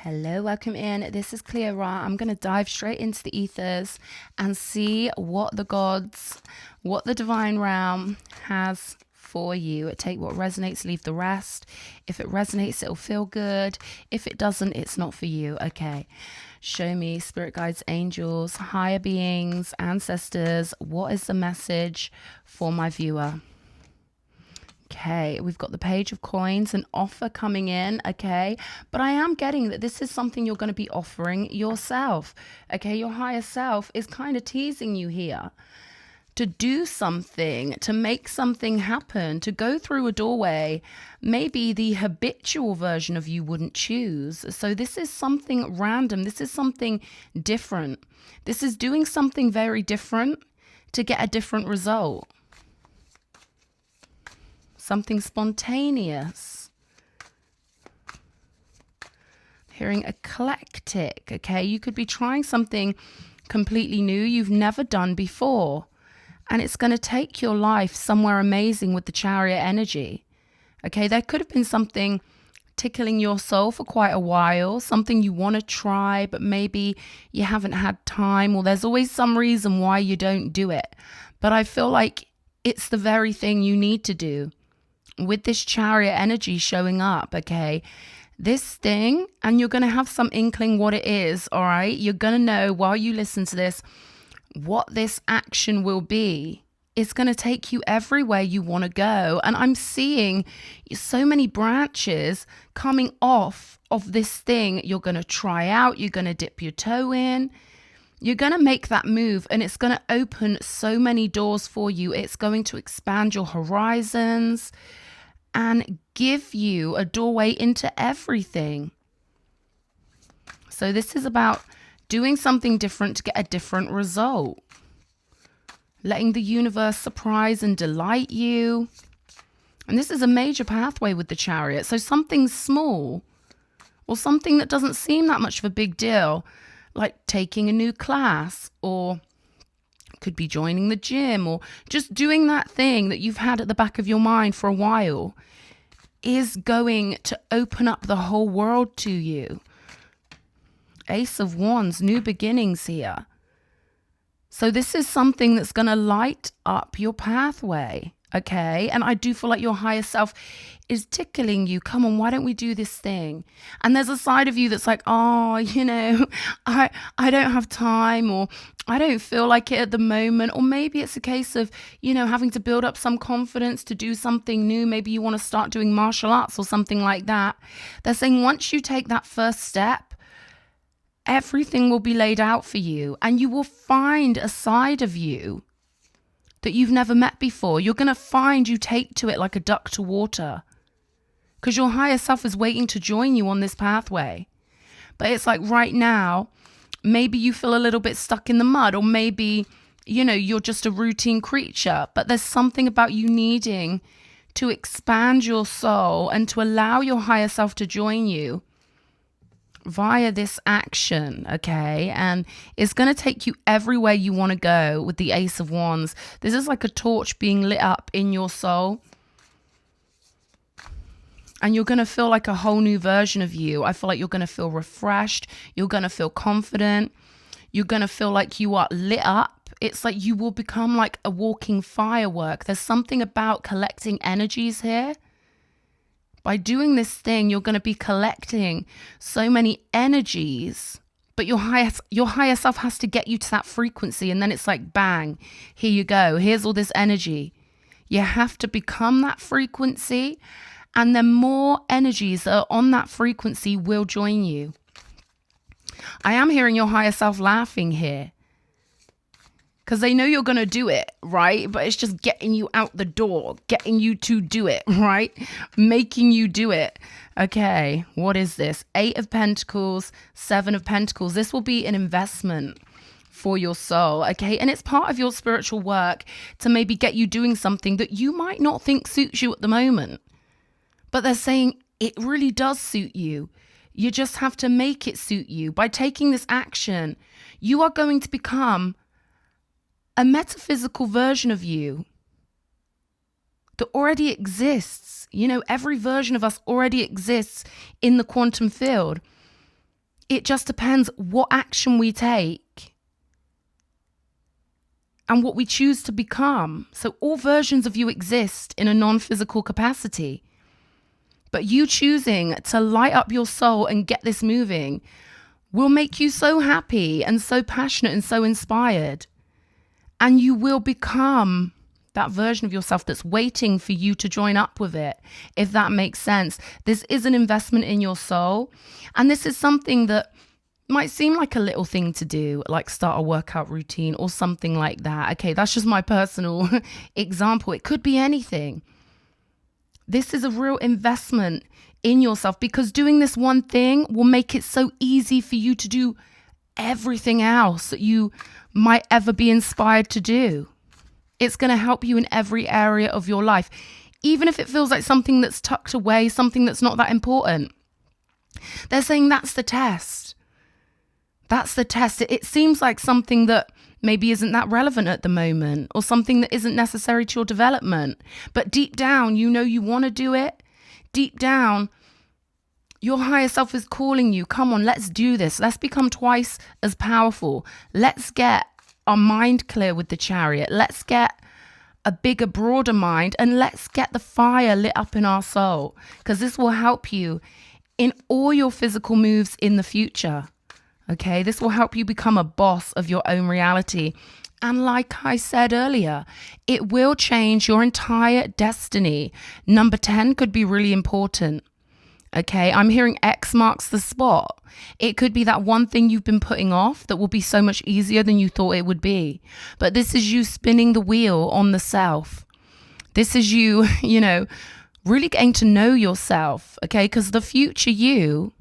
Hello, welcome in. This is Cleara. I'm going to dive straight into the ethers and see what the gods, what the divine realm has for you. Take what resonates, leave the rest. If it resonates, it'll feel good. If it doesn't, it's not for you. Okay. Show me, spirit guides, angels, higher beings, ancestors. What is the message for my viewer? Okay, we've got the page of coins, an offer coming in, okay? But I am getting that this is something you're going to be offering yourself, okay? Your higher self is kind of teasing you here to do something, to make something happen, to go through a doorway. Maybe the habitual version of you wouldn't choose. So this is something random. This is something different. This is doing something very different to get a different result. Something spontaneous. Hearing eclectic, okay? You could be trying something completely new you've never done before. And it's going to take your life somewhere amazing with the Chariot energy. Okay, there could have been something tickling your soul for quite a while, something you want to try, but maybe you haven't had time, or there's always some reason why you don't do it. But I feel like it's the very thing you need to do. With this Chariot energy showing up, okay, this thing, and you're going to have some inkling what it is, all right? You're going to know while you listen to this what this action will be. It's going to take you everywhere you want to go. And I'm seeing so many branches coming off of this thing you're going to try out. You're going to dip your toe in. You're going to make that move, and it's going to open so many doors for you. It's going to expand your horizons and give you a doorway into everything. So this is about doing something different to get a different result. Letting the universe surprise and delight you. And this is a major pathway with the Chariot. So something small or something that doesn't seem that much of a big deal, like taking a new class, or could be joining the gym, or just doing that thing that you've had at the back of your mind for a while, is going to open up the whole world to you. Ace of Wands, new beginnings here. So this is something that's going to light up your pathway, okay? And I do feel like your higher self is tickling you. Come on, why don't we do this thing? And there's a side of you that's like, oh, I don't have time, or I don't feel like it at the moment. Or maybe it's a case of, having to build up some confidence to do something new. Maybe you want to start doing martial arts or something like that. They're saying once you take that first step, everything will be laid out for you, and you will find a side of you that you've never met before. You're going to find you take to it like a duck to water, because your higher self is waiting to join you on this pathway. But it's like right now, maybe you feel a little bit stuck in the mud, or maybe, you're just a routine creature, but there's something about you needing to expand your soul and to allow your higher self to join you via this action, okay? And it's going to take you everywhere you want to go with the Ace of Wands. This is like a torch being lit up in your soul. And you're going to feel like a whole new version of you. I feel like you're going to feel refreshed. You're going to feel confident. You're going to feel like you are lit up. It's like you will become like a walking firework. There's something about collecting energies here. By doing this thing, you're going to be collecting so many energies, but your higher self has to get you to that frequency. And then it's like, bang, here you go. Here's all this energy. You have to become that frequency, and then more energies that are on that frequency will join you. I am hearing your higher self laughing here, because they know you're going to do it, right? But it's just getting you out the door, getting you to do it, right? Making you do it. Okay, what is this? 8 of Pentacles, 7 of Pentacles. This will be an investment for your soul, okay? And it's part of your spiritual work to maybe get you doing something that you might not think suits you at the moment. But they're saying it really does suit you. You just have to make it suit you. By taking this action, you are going to become a metaphysical version of you that already exists. Every version of us already exists in the quantum field. It just depends what action we take and what we choose to become. So all versions of you exist in a non-physical capacity. But you choosing to light up your soul and get this moving will make you so happy and so passionate and so inspired. And you will become that version of yourself that's waiting for you to join up with it, if that makes sense. This is an investment in your soul. And this is something that might seem like a little thing to do, like start a workout routine or something like that. Okay, that's just my personal example. It could be anything. This is a real investment in yourself, because doing this one thing will make it so easy for you to do everything else that you might ever be inspired to do. It's going to help you in every area of your life, even if it feels like something that's tucked away, something that's not that important. They're saying that's the test. That's the test. It seems like something that maybe isn't that relevant at the moment, or something that isn't necessary to your development. But deep down, you know you want to do it. Deep down, your higher self is calling you. Come on, let's do this. Let's become twice as powerful. Let's get our mind clear with the chariot. Let's get a bigger, broader mind, and let's get the fire lit up in our soul, because this will help you in all your physical moves in the future. Okay, this will help you become a boss of your own reality. And like I said earlier, it will change your entire destiny. Number 10 could be really important. Okay, I'm hearing X marks the spot. It could be that one thing you've been putting off that will be so much easier than you thought it would be. But this is you spinning the wheel on the self. This is you, really getting to know yourself. Okay, because the future you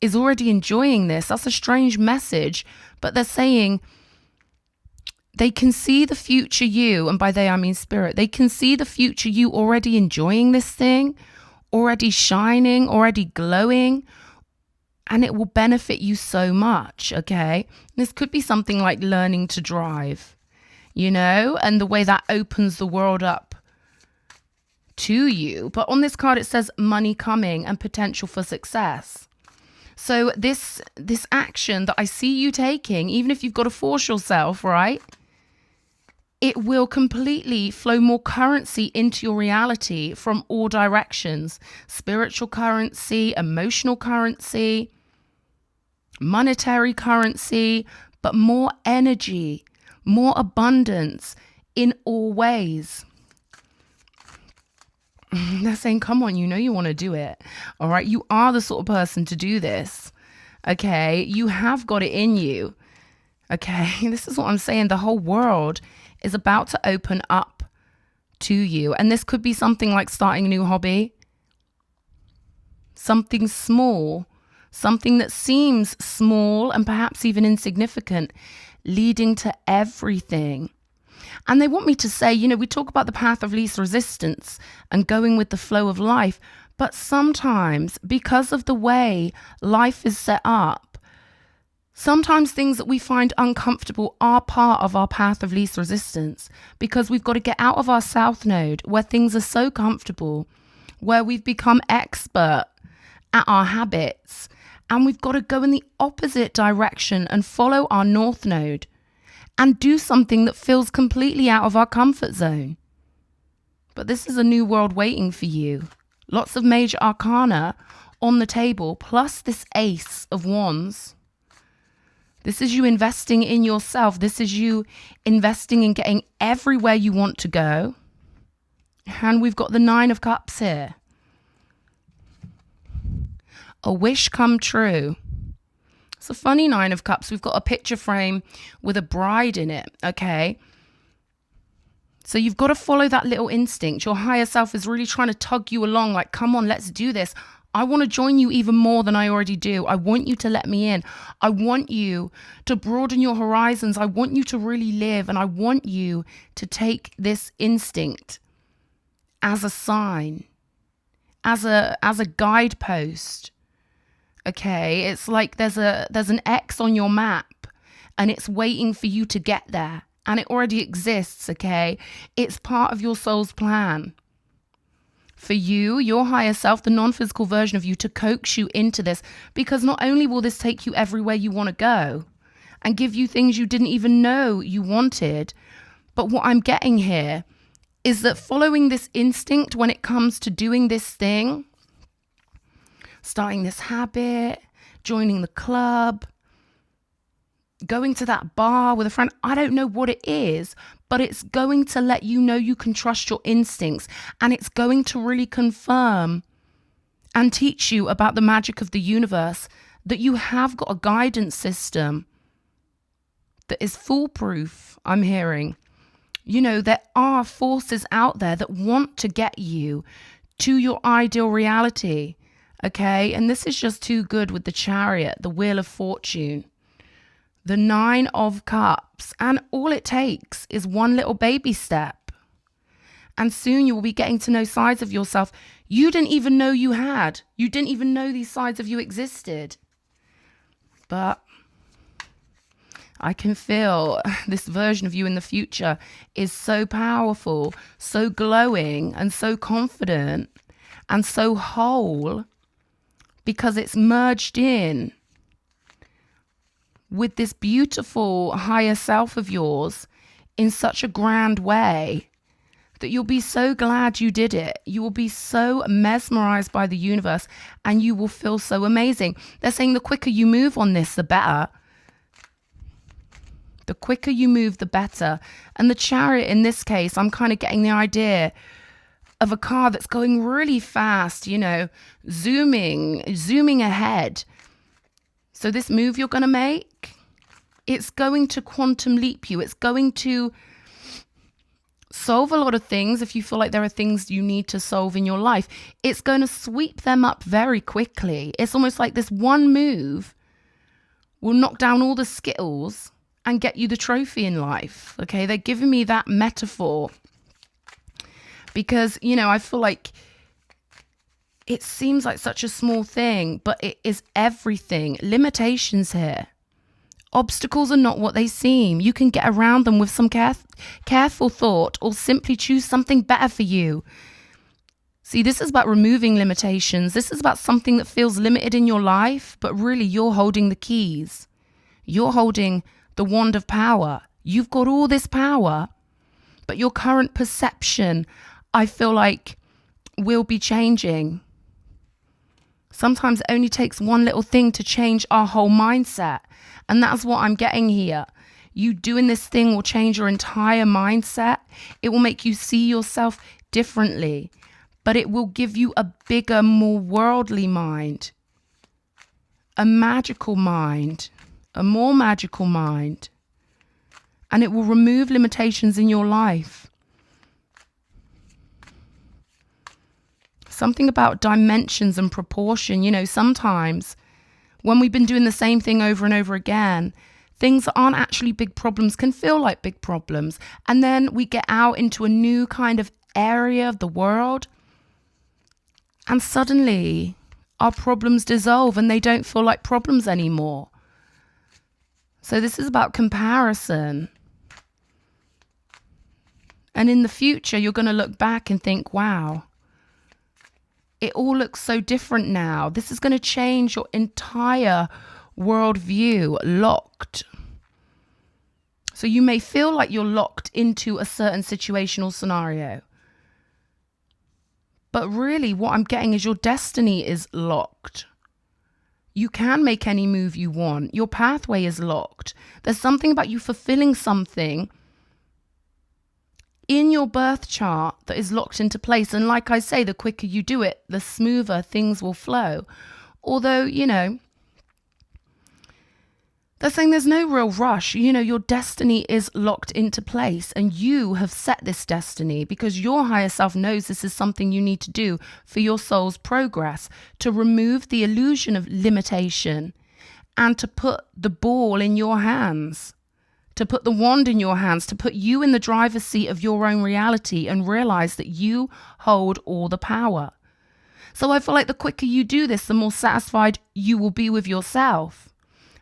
is already enjoying this. That's a strange message, but they're saying they can see the future you, and by they I mean spirit. They can see the future you already enjoying this thing, already shining, already glowing, and it will benefit you so much, okay? This could be something like learning to drive, and the way that opens the world up to you. But on this card, it says money coming and potential for success. So this action that I see you taking, even if you've got to force yourself, right? It will completely flow more currency into your reality from all directions. Spiritual currency, emotional currency, monetary currency, but more energy, more abundance in all ways. They're saying, come on, you want to do it. All right. You are the sort of person to do this. Okay. You have got it in you. Okay. This is what I'm saying. The whole world is about to open up to you. And this could be something like starting a new hobby. Something small, something that seems small and perhaps even insignificant, leading to everything. And they want me to say, we talk about the path of least resistance and going with the flow of life. But sometimes, because of the way life is set up, sometimes things that we find uncomfortable are part of our path of least resistance, because we've got to get out of our south node where things are so comfortable, where we've become expert at our habits, and we've got to go in the opposite direction and follow our north node and do something that feels completely out of our comfort zone. But this is a new world waiting for you. Lots of major arcana on the table, plus this ace of wands. This is you investing in yourself. This is you investing in getting everywhere you want to go. And we've got the 9 of Cups here. A wish come true. It's a funny 9 of Cups. We've got a picture frame with a bride in it, okay? So you've got to follow that little instinct. Your higher self is really trying to tug you along, like, come on, let's do this. I want to join you even more than I already do. I want you to let me in. I want you to broaden your horizons. I want you to really live, and I want you to take this instinct as a sign, as a guidepost. Okay, it's like there's an X on your map and it's waiting for you to get there, and it already exists. Okay, it's part of your soul's plan for you, your higher self, the non-physical version of you, to coax you into this, because not only will this take you everywhere you want to go and give you things you didn't even know you wanted, but what I'm getting here is that following this instinct when it comes to doing this thing, starting this habit, joining the club, going to that bar with a friend, I don't know what it is, but it's going to let you know you can trust your instincts, and it's going to really confirm and teach you about the magic of the universe, that you have got a guidance system that is foolproof, I'm hearing. You know, there are forces out there that want to get you to your ideal reality, okay? And this is just too good with the Chariot, the Wheel of Fortune, the 9 of Cups, and all it takes is one little baby step. And soon you will be getting to know sides of yourself you didn't even know you had. You didn't even know these sides of you existed. But I can feel this version of you in the future is so powerful, so glowing, and so confident, and so whole, because it's merged in with this beautiful higher self of yours in such a grand way that you'll be so glad you did it. You will be so mesmerized by the universe, and you will feel so amazing. They're saying the quicker you move on this, the better. The quicker you move, the better. And the Chariot in this case, I'm kind of getting the idea of a car that's going really fast, you know, zooming ahead. So this move you're going to make, it's going to quantum leap you. It's going to solve a lot of things. If you feel like there are things you need to solve in your life, it's going to sweep them up very quickly. It's almost like this one move will knock down all the Skittles and get you the trophy in life. Okay, they're giving me that metaphor because, you know, I feel like it seems like such a small thing, but it is everything. Limitations here. Obstacles are not what they seem. You can get around them with some careful thought, or simply choose something better for you. See, this is about removing limitations. This is about something that feels limited in your life, but really you're holding the keys. You're holding the wand of power. You've got all this power, but your current perception, I feel like, will be changing. Sometimes it only takes one little thing to change our whole mindset. And that's what I'm getting here. You doing this thing will change your entire mindset. It will make you see yourself differently, but it will give you a bigger, more worldly mind, a magical mind, a more magical mind, and it will remove limitations in your life. Something about dimensions and proportion. You know, sometimes when we've been doing the same thing over and over again, things that aren't actually big problems can feel like big problems. And then we get out into a new kind of area of the world, and suddenly our problems dissolve and they don't feel like problems anymore. So this is about comparison. And in the future, you're going to look back and think, wow, it all looks so different now. This is going to change your entire worldview, locked. So you may feel like you're locked into a certain situational scenario. But really what I'm getting is your destiny is locked. You can make any move you want. Your pathway is locked. There's something about you fulfilling something in your birth chart that is locked into place. And like I say, the quicker you do it, the smoother things will flow. Although, you know, they're saying there's no real rush. You know, your destiny is locked into place, and you have set this destiny because your higher self knows this is something you need to do for your soul's progress, to remove the illusion of limitation and to put the ball in your hands, to put the wand in your hands, to put you in the driver's seat of your own reality and realize that you hold all the power. So I feel like the quicker you do this, the more satisfied you will be with yourself.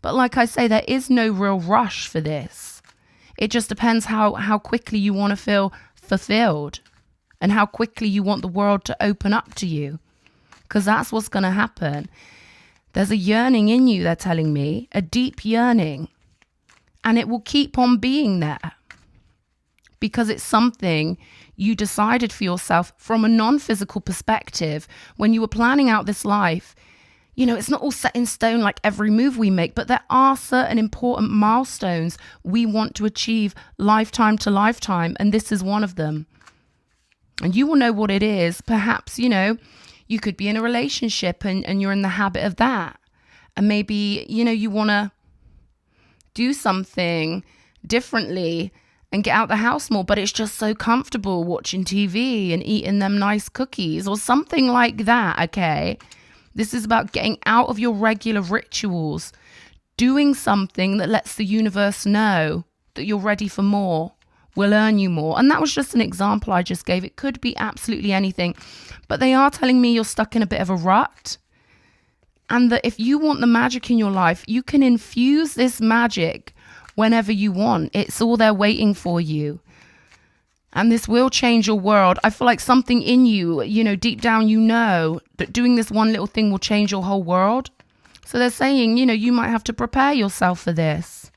But like I say, there is no real rush for this. It just depends how quickly you want to feel fulfilled and how quickly you want the world to open up to you. Because that's what's going to happen. There's a yearning in you, they're telling me, a deep yearning. And it will keep on being there. Because it's something you decided for yourself from a non-physical perspective when you were planning out this life. You know, it's not all set in stone like every move we make, but there are certain important milestones we want to achieve lifetime to lifetime, and this is one of them. And you will know what it is. Perhaps, you know, you could be in a relationship and you're in the habit of that. And maybe, you know, you want to do something differently and get out the house more, but it's just so comfortable watching TV and eating them nice cookies or something like that, okay? This is about getting out of your regular rituals, doing something that lets the universe know that you're ready for more, will earn you more. And that was just an example I just gave. It could be absolutely anything, but they are telling me you're stuck in a bit of a rut, and that if you want the magic in your life, you can infuse this magic whenever you want. It's all there waiting for you. And this will change your world. I feel like something in you, you know, deep down, you know that doing this one little thing will change your whole world. So they're saying, you know, you might have to prepare yourself for this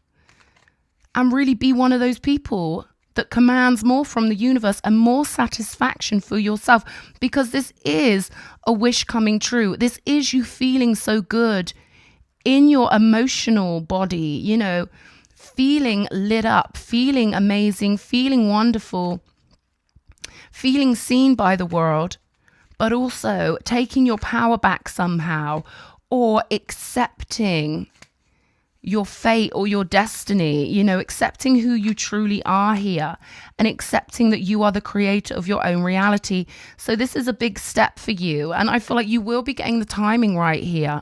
and really be one of those people that commands more from the universe and more satisfaction for yourself, because this is a wish coming true. This is you feeling so good in your emotional body, you know, feeling lit up, feeling amazing, feeling wonderful, feeling seen by the world, but also taking your power back somehow, or accepting your fate or your destiny, you know, accepting who you truly are here and accepting that you are the creator of your own reality. So this is a big step for you. And I feel like you will be getting the timing right here.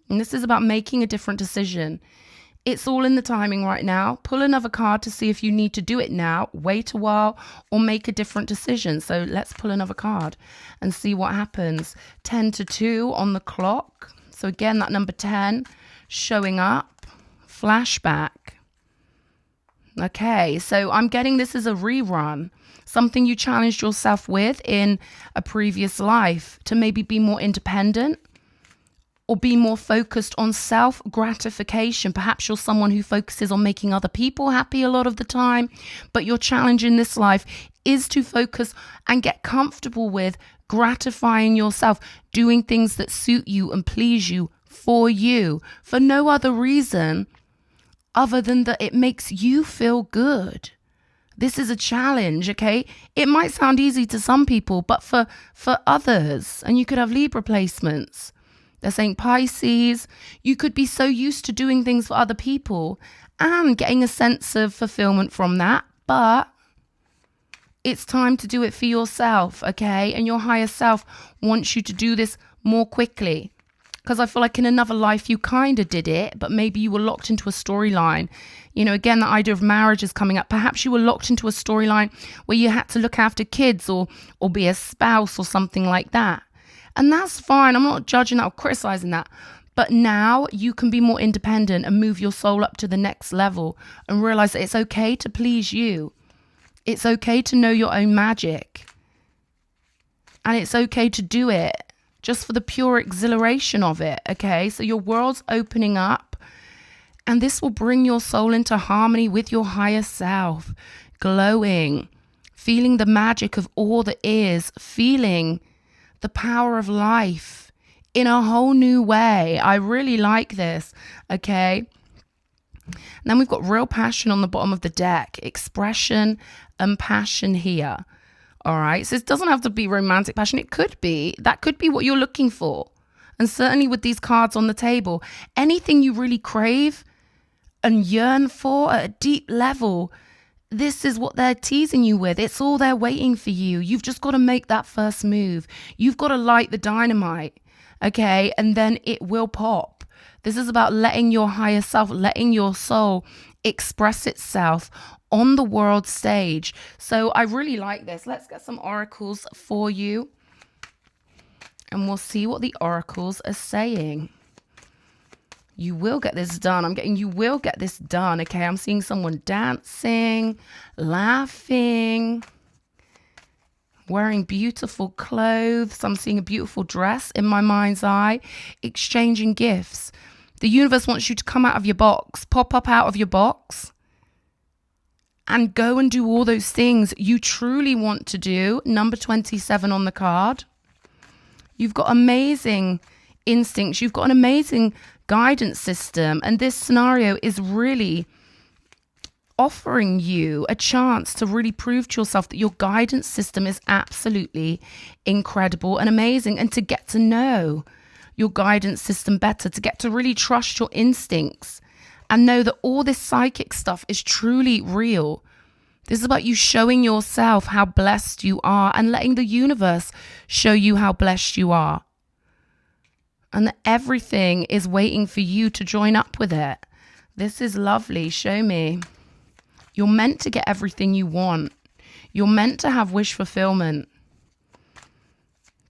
And this is about making a different decision. It's all in the timing right now. Pull another card to see if you need to do it now, wait a while, or make a different decision. So let's pull another card and see what happens. 10 to 2 on the clock. So again, that number 10 showing up. Flashback. Okay, so I'm getting this as a rerun. Something you challenged yourself with in a previous life to maybe be more independent, or be more focused on self-gratification. Perhaps you're someone who focuses on making other people happy a lot of the time, but your challenge in this life is to focus and get comfortable with gratifying yourself, doing things that suit you and please you for no other reason other than that it makes you feel good. This is a challenge, okay? It might sound easy to some people, but for others, and you could have Libra placements. They're saying Pisces, you could be so used to doing things for other people and getting a sense of fulfillment from that, but it's time to do it for yourself, okay? And your higher self wants you to do this more quickly. Because I feel like in another life you kind of did it, but maybe you were locked into a storyline. You know, again, the idea of marriage is coming up. Perhaps you were locked into a storyline where you had to look after kids or be a spouse or something like that. And that's fine. I'm not judging that or criticizing that. But now you can be more independent and move your soul up to the next level and realize that it's okay to please you. It's okay to know your own magic. And it's okay to do it just for the pure exhilaration of it, okay? So your world's opening up, and this will bring your soul into harmony with your higher self, glowing, feeling the magic of all that is, feeling the power of life in a whole new way. I really like this, okay? And then we've got real passion on the bottom of the deck, expression and passion here. All right, so it doesn't have to be romantic passion. It could be. That could be what you're looking for. And certainly with these cards on the table, anything you really crave and yearn for at a deep level, this is what they're teasing you with. It's all there waiting for you. You've just got to make that first move. You've got to light the dynamite, okay? And then it will pop. This is about letting your higher self, letting your soul express itself on the world stage. So I really like this. Let's get some oracles for you, and we'll see what the oracles are saying. You will get this done. I'm getting, you will get this done. Okay. I'm seeing someone dancing, laughing, wearing beautiful clothes. I'm seeing a beautiful dress in my mind's eye, exchanging gifts. The universe wants you to come out of your box, pop up out of your box, and go and do all those things you truly want to do. Number 27 on the card. You've got amazing instincts. You've got an amazing guidance system. And this scenario is really offering you a chance to really prove to yourself that your guidance system is absolutely incredible and amazing, and to get to know your guidance system better, to get to really trust your instincts and know that all this psychic stuff is truly real. This is about you showing yourself how blessed you are and letting the universe show you how blessed you are. And that everything is waiting for you to join up with it. This is lovely. Show me. You're meant to get everything you want. You're meant to have wish fulfillment.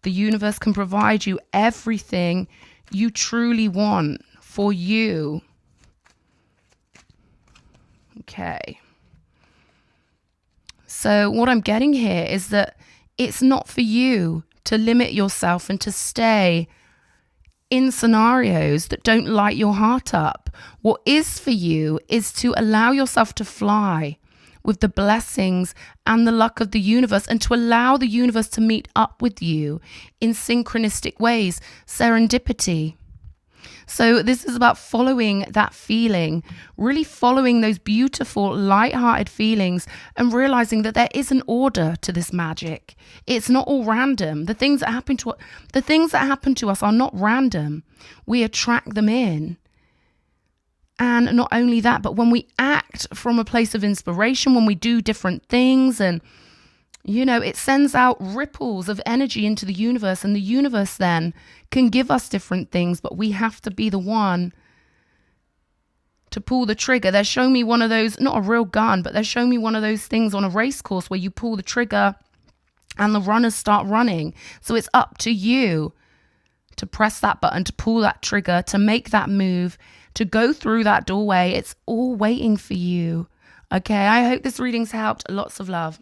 The universe can provide you everything you truly want for you. Okay. So what I'm getting here is that it's not for you to limit yourself and to stay in scenarios that don't light your heart up. What is for you is to allow yourself to fly with the blessings and the luck of the universe, and to allow the universe to meet up with you in synchronistic ways, serendipity. So this is about following that feeling, really following those beautiful, light-hearted feelings, and realizing that there is an order to this magic. It's not all random. The things that happen to us are not random. We attract them in. And not only that, but when we act from a place of inspiration, when we do different things, and it sends out ripples of energy into the universe, and the universe then can give us different things, but we have to be the one to pull the trigger. They're showing me one of those, not a real gun, but they're showing me one of those things on a race course where you pull the trigger and the runners start running. So it's up to you to press that button, to pull that trigger, to make that move, to go through that doorway. It's all waiting for you. Okay, I hope this reading's helped. Lots of love.